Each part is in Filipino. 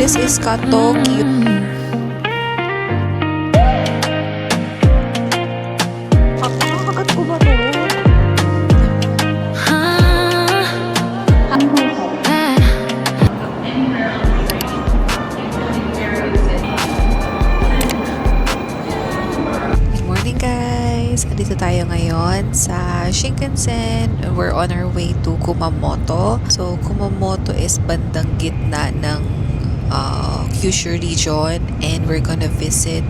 This is Katoki. Nakakagat ko ba to? Good morning guys! Dito tayo ngayon sa Shinkansen. We're on our way to Kumamoto. So Kumamoto is bandang gitna ng Kyushu region and we're gonna visit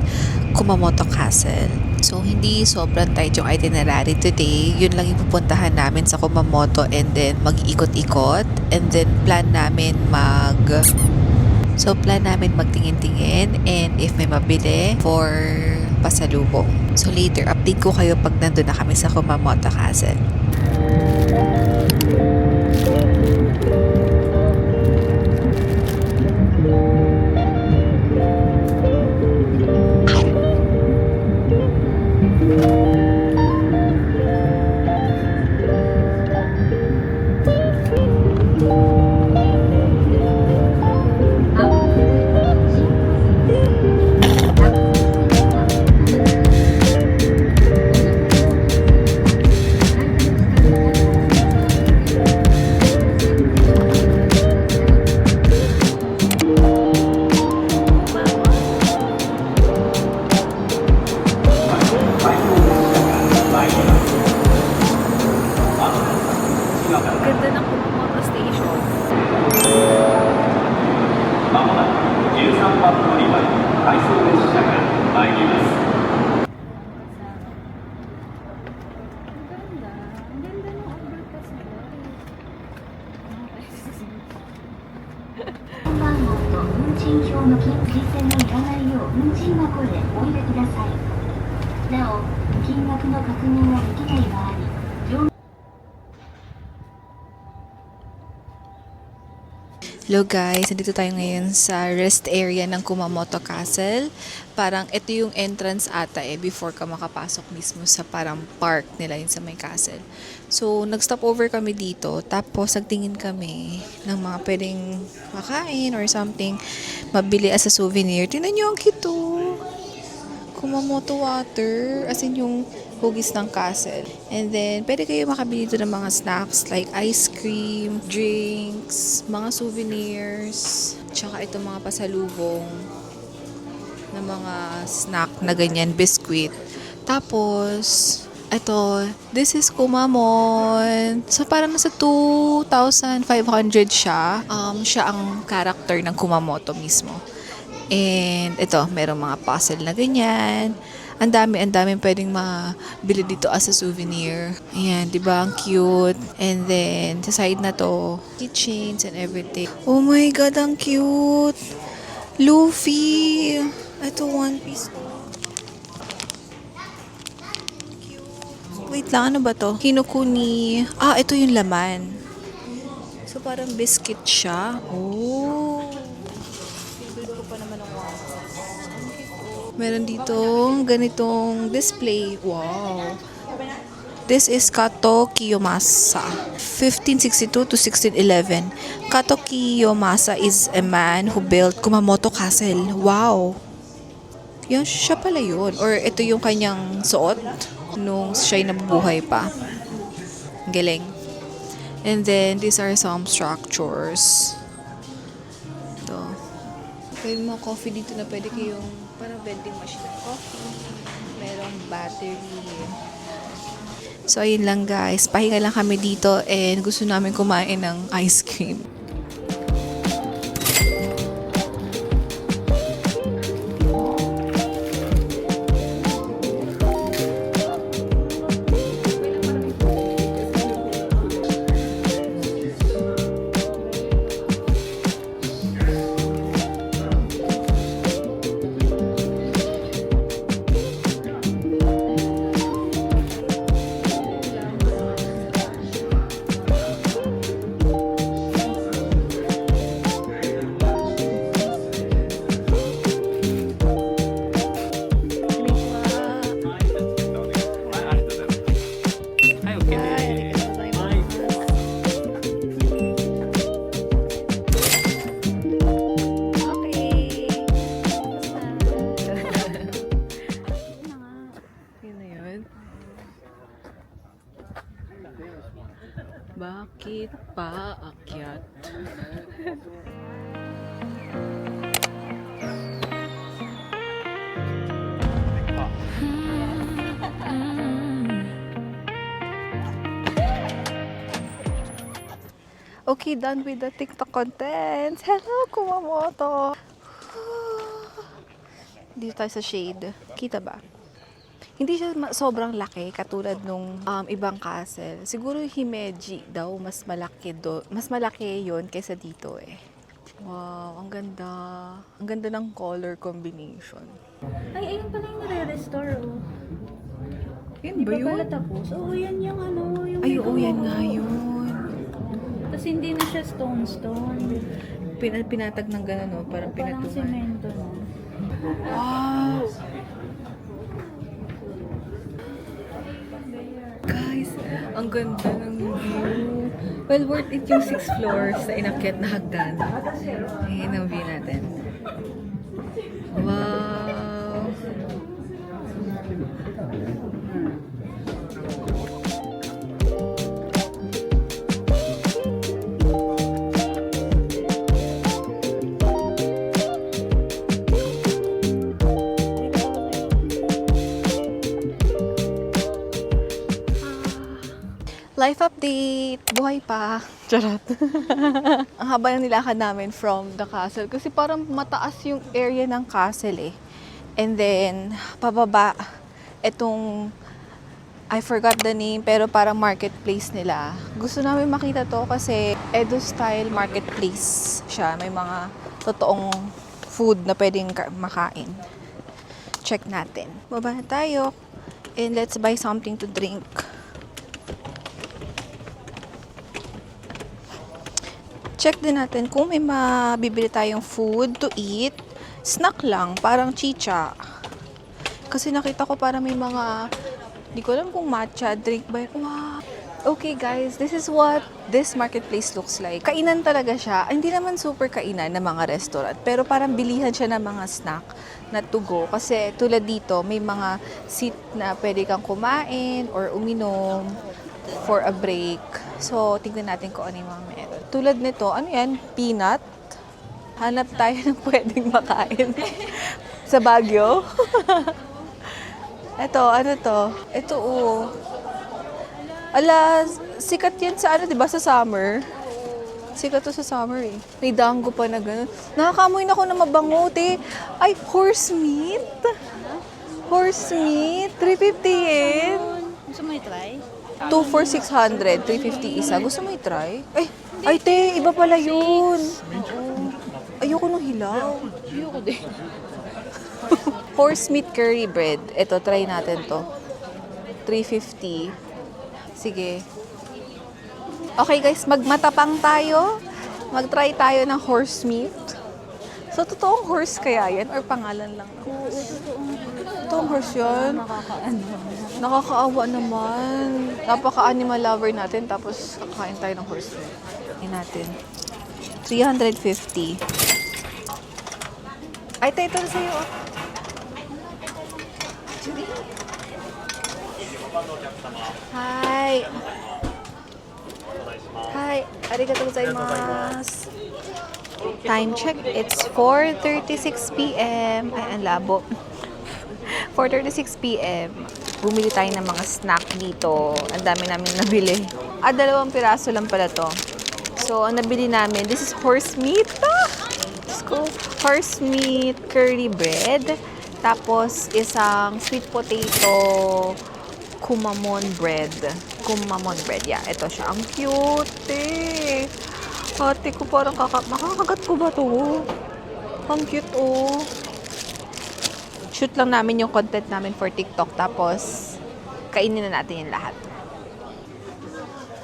Kumamoto Castle. So hindi sobrang tight yung itinerary today. Yun lang yung pupuntahan namin sa Kumamoto and then mag-ikot-ikot and then plan namin magtingin-tingin and if may mabili for pasalubong. So later, update ko kayo pag nandun na kami sa Kumamoto Castle. Ganda ng Kumamoto Station. まもなく13番乗り場に回送列車が参ります。番号と運賃表の金額のいらないよう運賃箱でお入れください。なお、金額の確認ができない場合、Hello guys, nandito tayo ngayon sa rest area ng Kumamoto Castle. Parang ito yung entrance ata before ka makapasok mismo sa parang park nila yun sa may castle. So nag-stop over kami dito tapos nagtingin kami ng mga pwedeng makain or something mabili as a souvenir. Tingnan nyo ang cute oh. Kumamoto water, as in yung hugis ng castle. And then, pwede kayo makabili dito ng mga snacks like ice cream, drinks, mga souvenirs, tsaka itong mga pasalubong na mga snack na ganyan, biscuit. Tapos, ito, this is Kumamon. So, parang nasa 2,500 siya. Siya ang character ng Kumamoto mismo. And ito, merong mga puzzle na ganyan. Ang dami pwedeng mabili dito as a souvenir. Ayan, di ba? Ang cute. And then, sa side na to, keychains and everything. Oh my God, ang cute! Luffy! Ito, One Piece. Cute. Wait lang, ano ba to? Kinokuni. Ito yung laman. So, parang biscuit siya. Oh! Meron dito ganitong display. Wow. This is Kato Kiyomasa. 1562 to 1611. Kato Kiyomasa is a man who built Kumamoto Castle. Wow. Yan, siya pala yun. Or ito yung kanyang suot nung siya'y nabubuhay pa. Galing. And then, these are some structures. Ito. May mga coffee dito na pwede kayong parang vending machine ng coffee. Merong battery. So, ayun lang guys. Pahinga lang kami dito and gusto namin kumain ng ice cream. Bakit paakyat? Okay, done with the TikTok contents. Hello, Kumamoto! Dito tayo sa shade. Kita ba? Hindi siya sobrang laki katulad nung ibang castle. Siguro Himeji daw mas malaki mas malaki 'yon kaysa dito eh. Wow, ang ganda. Ang ganda ng color combination. Ay, ayun pala yung nare-restore, oh. Yan Di ba pa yun? pala tapos? Oo, yan yung ano, yung... Ay, oo, yan nga yun. Tapos hindi na siya stone. Pinatag ng gano'n, no? Parang Parang pinatungan. semento, no? Wow! Guys, ang ganda ng view. Well, worth it yung 6 floors sa inakyat na hagdan. Ayan ang view natin. Wow! Life update! Buhay pa! Charot! Ang haba na nilakad namin from the castle kasi parang mataas yung area ng castle eh. And then, pababa, itong, I forgot the name, pero parang marketplace nila. Gusto namin makita to kasi Edo-style marketplace siya. May mga totoong food na pwedeng makain. Check natin. Baba na tayo. And let's buy something to drink. Check din natin kung may mabibili tayong food to eat. Snack lang, parang chicha. Kasi nakita ko parang may mga, di ko alam kung matcha, drink ba yun. Wow! Okay guys, this is what this marketplace looks like. Kainan talaga siya. Hindi naman super kainan ng mga restaurant, pero parang bilihan siya ng mga snack na to go. Kasi tulad dito, may mga seat na pwede kang kumain or uminom for a break. So, tignan natin kung ano yung mga meron. Tulad nito, ano yan? Peanut. Hanap tayo ng pwedeng makain. Sa Baguio. Ito, ano to? Ito, oh. Ala, sikat yan sa ano, diba? Sa summer. Sikat to sa summer eh. May dango pa na gano'n. Nakakamoy na ako na mabango, te. Ay, horse meat. Horse meat. 350 yen. Gusto mo i-try? 2 for 600, 350 isa. Gusto mo i-try? Ay, te, iba pala yun. Oo. Ayoko nung hilaw. Ayoko din. Horse meat curry bread. Ito, try natin to. 350. Sige. Okay guys, magmatapang tayo. Mag-try tayo ng horse meat. So, totoong horse kaya yan? Or pangalan lang? Oo, Totoong horse yan? nakakaano. Nakakaawa naman. Napaka-animal lover natin, tapos kakain tayo ng horse meat. Yan natin. 350. Ay, tayo ito na sa'yo. Oh. Hi. Hi. Arigatou gozaimasu. Time check. It's 4:36 p.m. Ay, ang labo. 4:36 p.m. Bumili tayo ng mga snack dito. Ang dami namin nabili. 2 piraso lang pala to. So, ang nabili namin, this is horse meat. Let's go. Horse meat curry bread. Tapos, isang sweet potato kumamon bread. Kumamon bread. Yeah, ito siya. Ang cute eh. Ate ko parang makakagat ko ba to? Ang cute oh. Shoot lang namin yung content namin for TikTok. Tapos, kainin na natin yung lahat.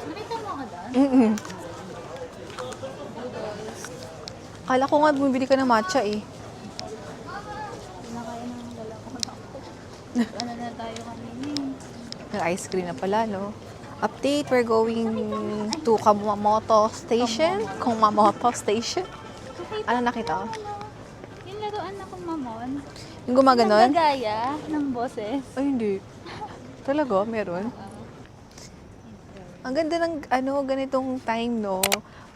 Nakita mo ka doon? Kala ko nga bumibili ka ng matcha eh. Pinakain ng lalaki ko. Ano na tayo kanina eh. May ice cream na pala, no? Update, we're going to Kumamoto Station. Kumamoto Station. Ano nakita ko? Yung laruan na kumamon. Yung gumaganon? Nagagaya ng boses. Ay, hindi. Talaga? Meron? Ang ganda ng ganitong time, no?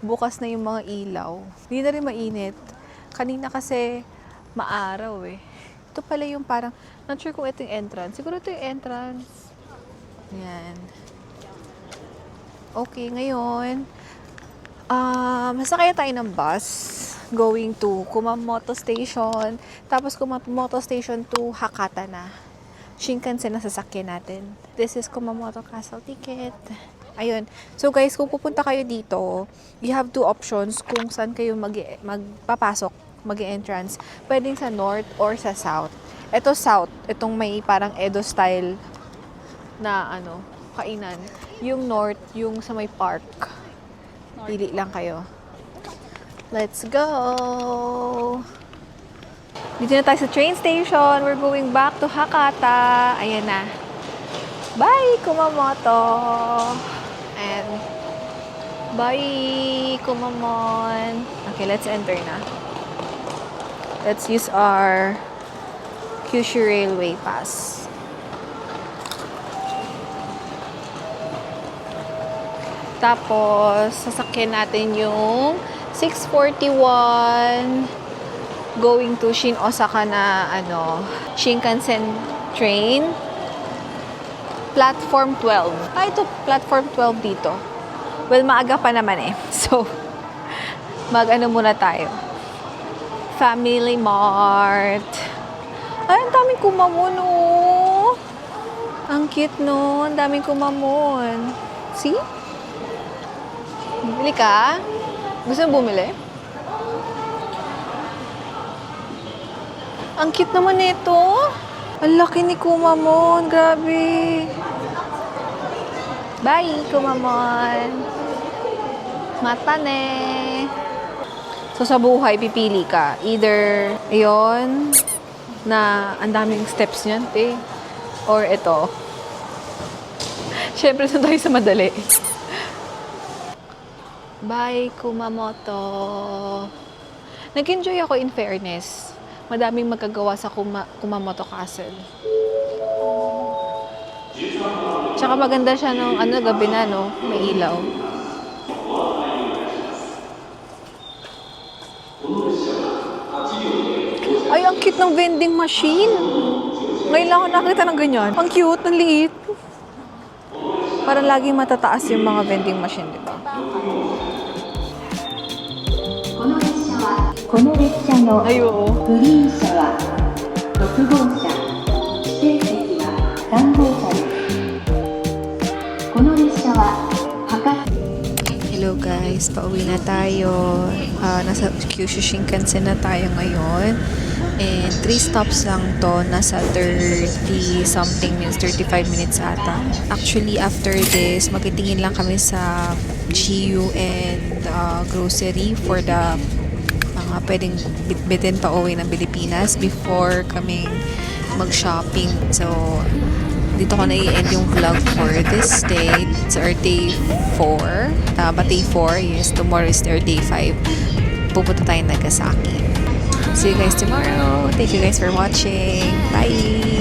Bukas na yung mga ilaw. Hindi na rin mainit. Kanina kasi maaraw eh. Ito pala yung parang, not sure kung ito yung entrance. Siguro ito yung entrance. Yan. Okay, ngayon, masakay tayo ng bus going to Kumamoto Station. Tapos Kumamoto Station to Hakata na. Shinkansen na sasakyan natin. This is Kumamoto Castle ticket. Ayun. So guys, kung pupunta kayo dito, you have two options kung saan kayo magpapasok, mag-entrance. Pwedeng sa north or sa south. Ito south, itong may parang Edo style na kainan. Yung north, yung sa may park. Pili lang kayo. Let's go! Dito na tayo sa train station. We're going back to Hakata. Ayan na. Bye, Kumamoto! And bye, Kumamon. Okay, let's enter na. Let's use our Kyushu Railway Pass. Tapos, sasakyan natin yung 641 going to Shin Osaka na Shinkansen train. Platform 12. Ito, platform 12 dito. Well, maaga pa naman eh. So, muna tayo. Family Mart. Ay, ang daming kumamon, oh. Ang cute, no? Ang daming kumamon. See? Bumili ka? Gusto mo bumili? Ang cute naman nito. Ang laki ni Kumamon. Grabe. Bye, Kumamon. Mata ne. So, sa buhay, pipili ka. Either, yon na ang daming steps niyan, or ito. Siyempre, saan tayo sa madali. Bye, Kumamoto. Nag-enjoy ako in fairness. Madaming magagawa sa Kumamoto Castle. Tsaka maganda siya nung gabi na, no? May ilaw. Ay, ang cute ng vending machine. Ngayon lang ako nakita ng ganyan. Ang cute, ang liit. Parang laging matataas yung mga vending machine, di ba? この列車の Ay, oo. グリーン車は6号車、指定席は3号車です。この列車は博多 Hello guys, pauwi na tayo. Nasa Kyushu Shinkansen na tayo ngayon. And 3 stops lang to. Nasa 30 something minutes, 35 minutes ata. Actually, after this, magtitingin lang kami sa GU and grocery for the mga pwedeng bitbitin pa uwi ng Pilipinas before kaming mag-shopping. So, dito ko na-i-end yung vlog for this day. It's our day 4. Day 4. Yes, tomorrow is our day 5. Pupunta tayo Nagasaki. See you guys tomorrow. Thank you guys for watching. Bye!